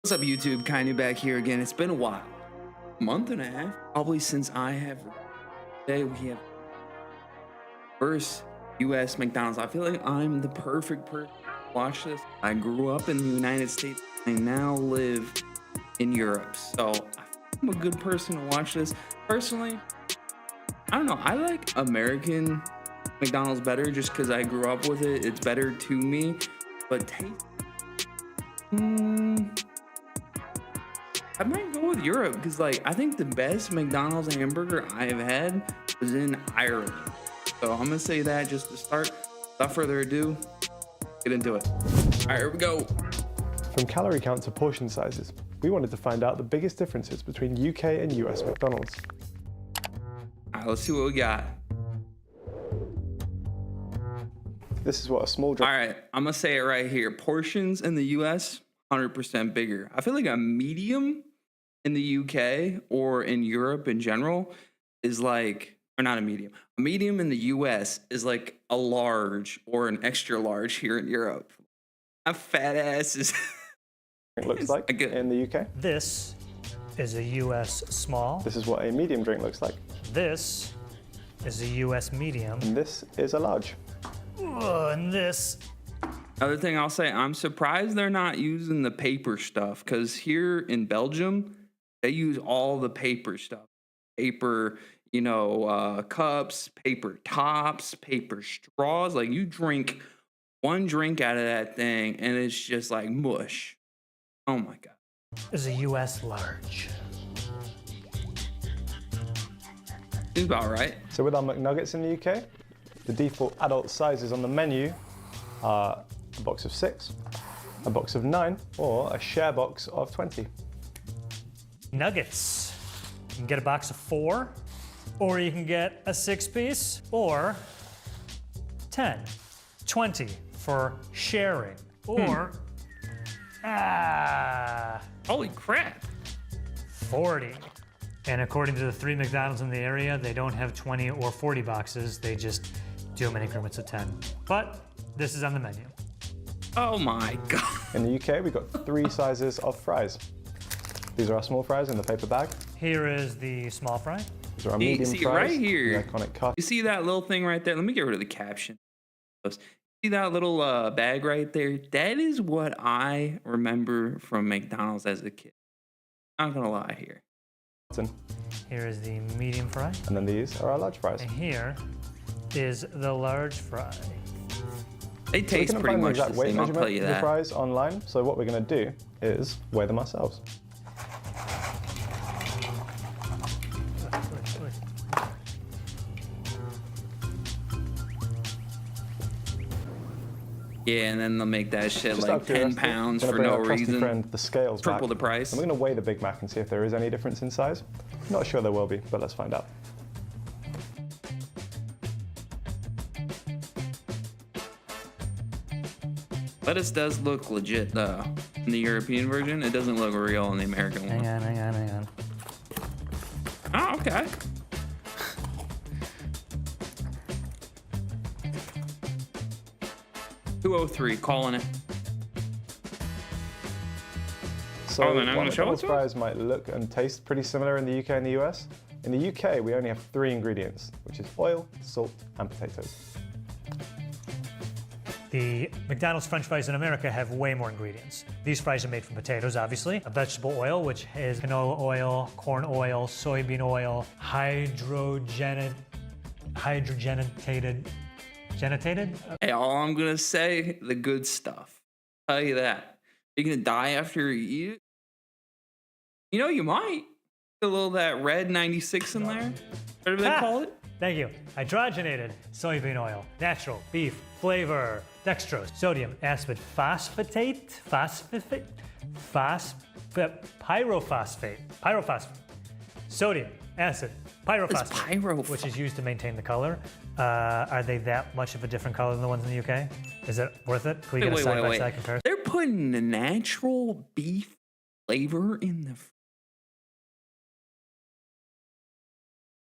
What's up, YouTube? Kinda back here again. It's been a while, month and a half, probably since I have. Today we have first U.S. McDonald's. I feel like I'm the perfect person to watch this. I grew up in the United States. I now live in Europe, so I'm a good person to watch this. Personally, I don't know. I like American McDonald's better just because I grew up with it. It's better to me, but taste. I might go with Europe because, like, I think the best McDonald's hamburger I've had was in Ireland. So I'm gonna say that just to start. Without further ado, get into it. All right, here we go. From calorie count to portion sizes, we wanted to find out the biggest differences between UK and US McDonald's. All right, let's see what we got. This is what a small All right, I'm gonna say it right here. Portions in the US, 100% bigger. I feel like a medium in the UK or in Europe in general is like, or not a medium. A medium in the US is like a large or an extra large here in Europe. A fat ass is. drink looks like in the UK. This is a US small. This is what a medium drink looks like. This is a US medium. And this is a large. And this. Another thing I'll say, I'm surprised they're not using the paper stuff, because here in Belgium, they use all the paper stuff. Paper, cups, paper tops, paper straws. Like, you drink one drink out of that thing and it's just like mush. Oh my God. Is a US large. Seems about right. So with our McNuggets in the UK, the default adult sizes on the menu are a box of 6, a box of 9, or a share box of 20. Nuggets. You can get a box of 4, or you can get a 6-piece, or 10, 20 for sharing, or Holy crap. 40. And according to the 3 McDonald's in the area, they don't have 20 or 40 boxes. They just do them in increments of 10. But this is on the menu. Oh my God. In the UK, we've got 3 sizes of fries. These are our small fries in the paper bag. Here is the small fry. These are our medium See fries. right here. The iconic cup. You see that little thing right there? Let me get rid of the caption. See that little bag right there? That is what I remember from McDonald's as a kid. Not gonna lie here. Here is the medium fry. And then these are our large fries. And here is the large fry. They taste pretty much the same, I'll tell you The that. fries online. So what we're going to do is weigh them ourselves. Yeah, and then they'll make that shit Just out like of 10 curiosity, pounds I'm for gonna no bring our trusty reason. friend, the scales Triple back. the price. I'm going to weigh the Big Mac and see if there is any difference in size. Not sure there will be, but let's find out. Lettuce does look legit though. In the European version, it doesn't look real in the American one. Hang on. Oh, okay. $2.03, calling it. So Oh, they're not while gonna show McDonald's it to us? fries might look and taste pretty similar in the UK and the US, in the UK we only have 3 ingredients, which is oil, salt, and potatoes. The McDonald's French fries in America have way more ingredients. These fries are made from potatoes, obviously. A vegetable oil, which is canola oil, corn oil, soybean oil, hydrogenated. Hey, all I'm gonna say, the good stuff. Tell you that. You're gonna die after you eat it. You might. A little of that red 96 in there. Whatever they call it. Thank you. Hydrogenated soybean oil, natural beef flavor, dextrose, sodium aspartate, pyrophosphate, sodium acid, pyrophosphate, which is used to maintain the color. Are they that much of a different color than the ones in the UK? Is it worth it? Can we get a side-by-side comparison? They're putting the natural beef flavor in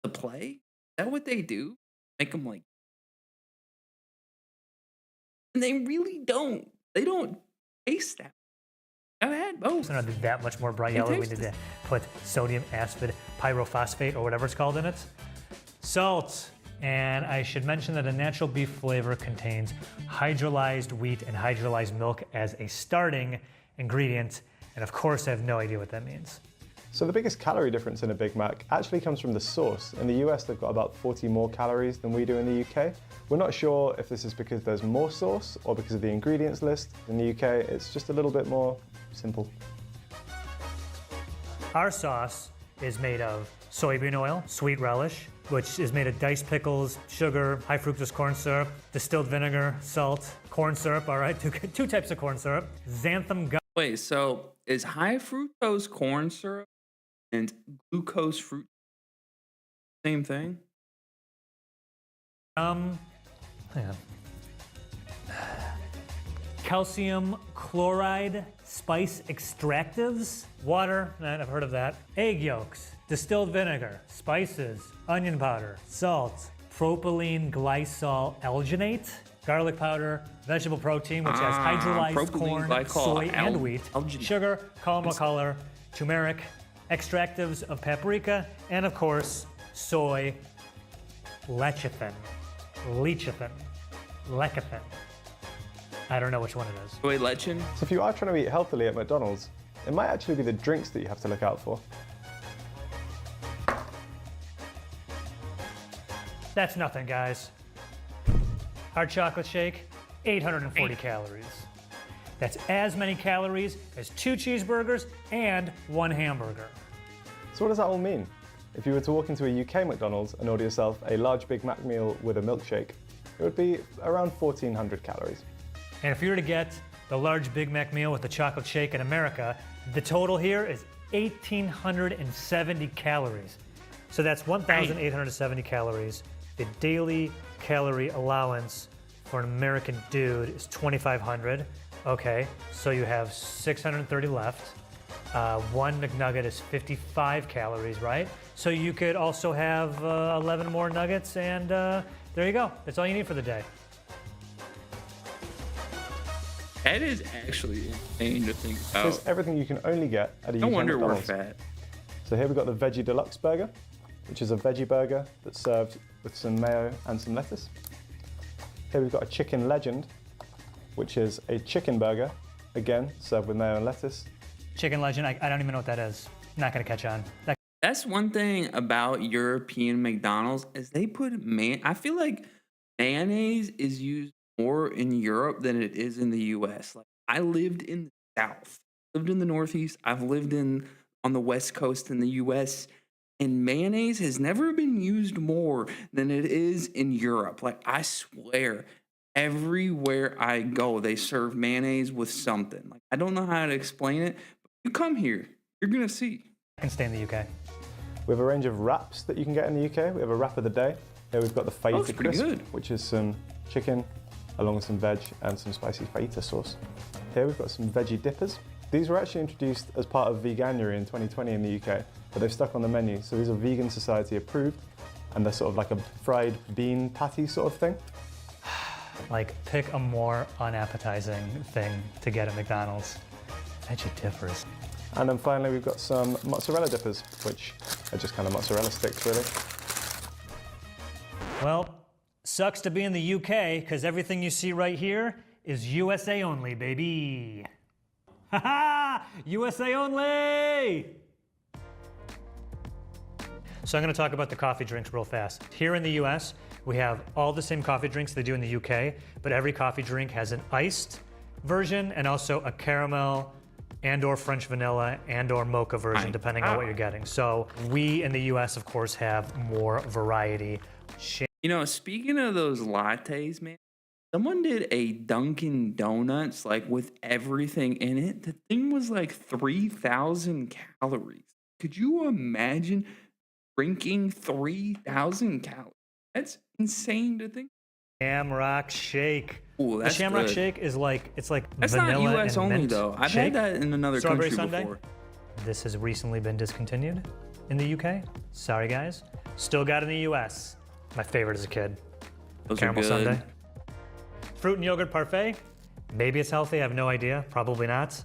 the play? Is that what they do? Make them like. And they really don't. They don't taste that. I've had both. So not that much more bright yellow. We need to put sodium aspartate pyrophosphate or whatever it's called in it. Salt. And I should mention that a natural beef flavor contains hydrolyzed wheat and hydrolyzed milk as a starting ingredient. And of course, I have no idea what that means. So the biggest calorie difference in a Big Mac actually comes from the sauce. In the US, they've got about 40 more calories than we do in the UK. We're not sure if this is because there's more sauce or because of the ingredients list. In the UK, it's just a little bit more simple. Our sauce is made of soybean oil, sweet relish, which is made of diced pickles, sugar, high fructose corn syrup, distilled vinegar, salt, corn syrup, all right, two types of corn syrup, xanthan gum. Wait, so is high fructose corn syrup and glucose fruit same thing? Hang on. Calcium chloride, spice extractives, water, I've heard of that, egg yolks, distilled vinegar, spices, onion powder, salt, propylene glycol alginate, garlic powder, vegetable protein, which has hydrolyzed corn, soy, and wheat, sugar, caramel color, turmeric, extractives of paprika, and of course, soy lecithin, lecithin. I don't know which one it is. Soy lecithin? So if you are trying to eat healthily at McDonald's, it might actually be the drinks that you have to look out for. That's nothing, guys. Our chocolate shake, 840 calories. That's as many calories as 2 cheeseburgers and 1 hamburger. So what does that all mean? If you were to walk into a UK McDonald's and order yourself a large Big Mac meal with a milkshake, it would be around 1,400 calories. And if you were to get the large Big Mac meal with the chocolate shake in America, the total here is 1,870 calories. So that's 1,870 calories. The daily calorie allowance for an American dude is 2,500. Okay, so you have 630 left. 1 McNugget is 55 calories, right? So you could also have 11 more nuggets, and there you go. That's all you need for the day. That is actually insane to think about. It's everything you can only get at a UK No wonder we're McDonald's. fat. So here we've got the Veggie Deluxe Burger, which is a veggie burger that's served with some mayo and some lettuce. Here we've got a Chicken Legend, which is a chicken burger, again, served with mayo and lettuce. Chicken Legend, I don't even know what that is. Not gonna catch on. That's one thing about European McDonald's is they put I feel like mayonnaise is used more in Europe than it is in the US. Like I lived in the South, lived in the Northeast, I've lived on the West Coast in the US, and mayonnaise has never been used more than it is in Europe. Like I swear, everywhere I go, they serve mayonnaise with something. Like I don't know how to explain it, but you come here, you're gonna see. I can stay in the UK. We have a range of wraps that you can get in the UK. We have a wrap of the day. Here we've got the fajita crisp, which is some chicken along with some veg and some spicy fajita sauce. Here we've got some veggie dippers. These were actually introduced as part of Veganuary in 2020 in the UK, but they've stuck on the menu. So these are Vegan Society approved, and they're sort of like a fried bean patty sort of thing. Like, pick a more unappetizing thing to get at McDonald's. Veggie dippers. And then finally we've got some mozzarella dippers, which are just kind of mozzarella sticks, really. Well, sucks to be in the UK, because everything you see right here is USA only, baby. Ha-ha! USA only! So I'm going to talk about the coffee drinks real fast. Here in the US, we have all the same coffee drinks they do in the UK, but every coffee drink has an iced version and also a caramel and or French vanilla and or mocha version, depending on what you're getting. So we in the US, of course, have more variety. You know, speaking of those lattes, man, someone did a Dunkin' Donuts, like with everything in it. The thing was like 3,000 calories. Could you imagine drinking 3,000 calories? That's insane to think. Shamrock Shake. Ooh, that's the Shamrock good. Shake is like, it's like that's vanilla not US and only mint though. I've shake. had that in another Strawberry country sundae. before. This has recently been discontinued in the UK. Sorry guys. Still got it in the US. My favorite as a kid. Those Caramel are good. sundae. Fruit and yogurt parfait. Maybe it's healthy, I have no idea. Probably not.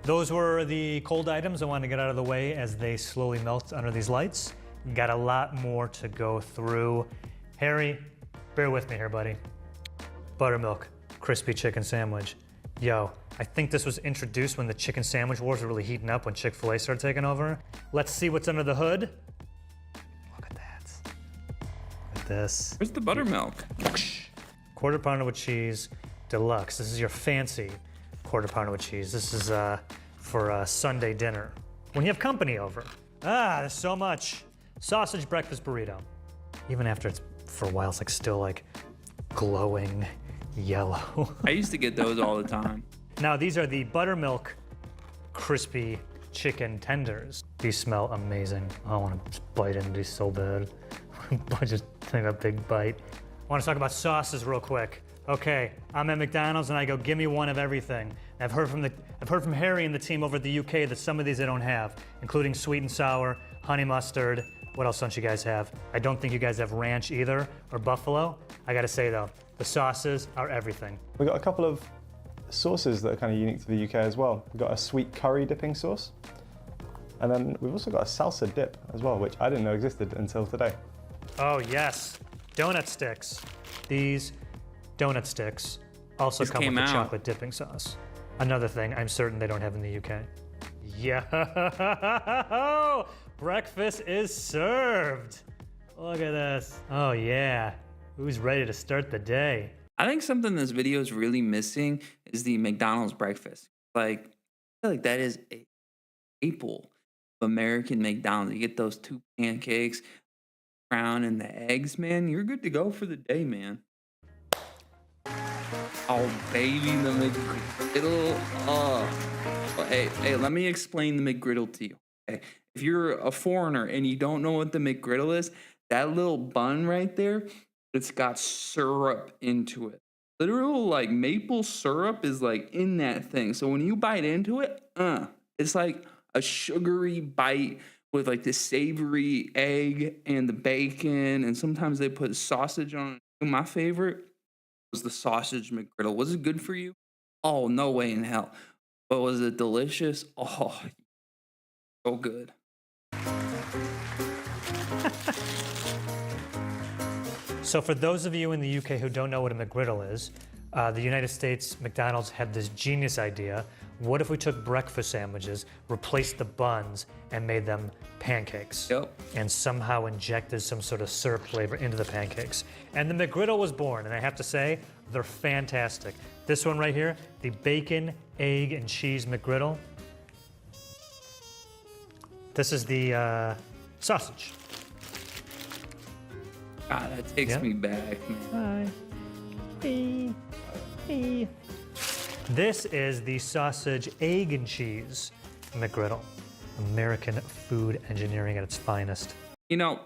those were the cold items I wanted to get out of the way as they slowly melt under these lights. Got a lot more to go through. Harry, bear with me here, buddy. Buttermilk, crispy chicken sandwich. Yo, I think this was introduced when the chicken sandwich wars were really heating up when Chick-fil-A started taking over. Let's see what's under the hood. Look at that. Look at this. Where's the buttermilk? Quarter pounder with cheese, deluxe. This is your fancy quarter pounder with cheese. This is for Sunday dinner. When you have company over. There's so much. Sausage breakfast burrito. Even after it's, for a while, it's like still like glowing yellow. I used to get those all the time. Now these are the buttermilk crispy chicken tenders. These smell amazing. I want to just bite into these so bad. Just take a big bite. I want to talk about sauces real quick. Okay, I'm at McDonald's and I go, give me one of everything. I've heard from Harry and the team over at the UK that some of these they don't have, including sweet and sour, honey mustard. What else don't you guys have? I don't think you guys have ranch either, or buffalo. I gotta say though, the sauces are everything. We've got a couple of sauces that are kind of unique to the UK as well. We've got a sweet curry dipping sauce, and then we've also got a salsa dip as well, which I didn't know existed until today. Oh yes, donut sticks. These donut sticks also come with the chocolate dipping sauce. Another thing I'm certain they don't have in the UK. Yo, breakfast is served. Look at this. Oh yeah, who's ready to start the day? I think something this video is really missing is the McDonald's breakfast. Like, I feel like that is a staple of American McDonald's. You get those 2 pancakes, crown, and the eggs, man. You're good to go for the day, man. Oh, baby, the McGriddle. Oh, hey, let me explain the McGriddle to you. Okay? If you're a foreigner and you don't know what the McGriddle is, that little bun right there, it's got syrup into it. Literal, like, maple syrup is, like, in that thing. So when you bite into it, it's like a sugary bite with, like, the savory egg and the bacon. And sometimes they put sausage on it. My favorite was the sausage McGriddle. Was it good for you? Oh, no way in hell. But was it delicious? Oh, so good. So for those of you in the UK who don't know what a McGriddle is, the United States McDonald's had this genius idea. What if we took breakfast sandwiches, replaced the buns, and made them pancakes? Yep. And somehow injected some sort of syrup flavor into the pancakes. And the McGriddle was born, and I have to say, they're fantastic. This one right here, the bacon, egg, and cheese McGriddle. This is the sausage. God, that takes me back, man. Hi. Hey. Hey. This is the sausage, egg, and cheese McGriddle. American food engineering at its finest. You know,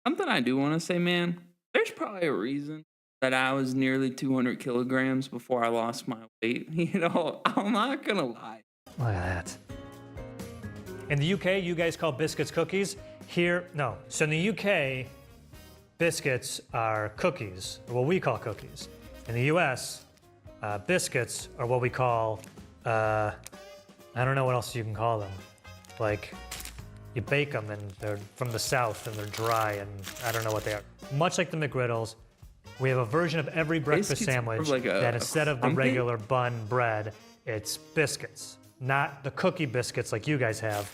something I do want to say, man, there's probably a reason that I was nearly 200 kilograms before I lost my weight. You know, I'm not going to lie. Look at that. In the UK, you guys call biscuits cookies. Here, no. So in the UK, biscuits are cookies, or what we call cookies. In the US, biscuits are what we call, I don't know what else you can call them. Like, you bake them and they're from the South and they're dry and I don't know what they are. Much like the McGriddles, we have a version of every breakfast sandwich like that instead of the regular bun bread, it's biscuits. Not the cookie biscuits like you guys have,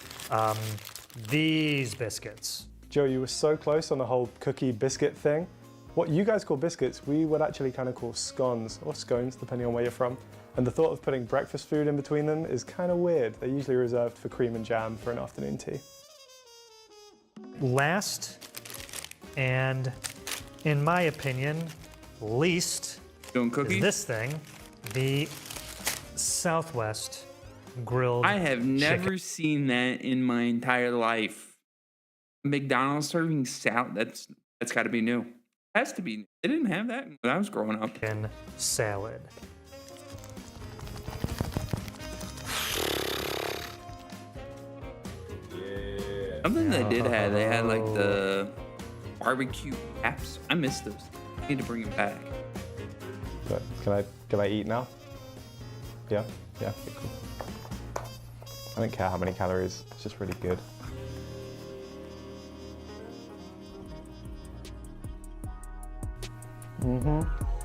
these biscuits. Joe, you were so close on the whole cookie biscuit thing. What you guys call biscuits, we would actually kind of call scones, or scones, depending on where you're from. And the thought of putting breakfast food in between them is kind of weird. They're usually reserved for cream and jam for an afternoon tea. Last, and in my opinion, least, is this thing, the Southwest grilled I have never chicken. seen that in my entire life. McDonald's serving salad, that's got to be new. Has to be. They didn't have that when I was growing up. Chicken salad. Something they did have, they had like the barbecue wraps. I miss those. I need to bring them back. But can I eat now? Yeah? Yeah, okay, cool. I don't care how many calories, it's just really good. Mm-hmm.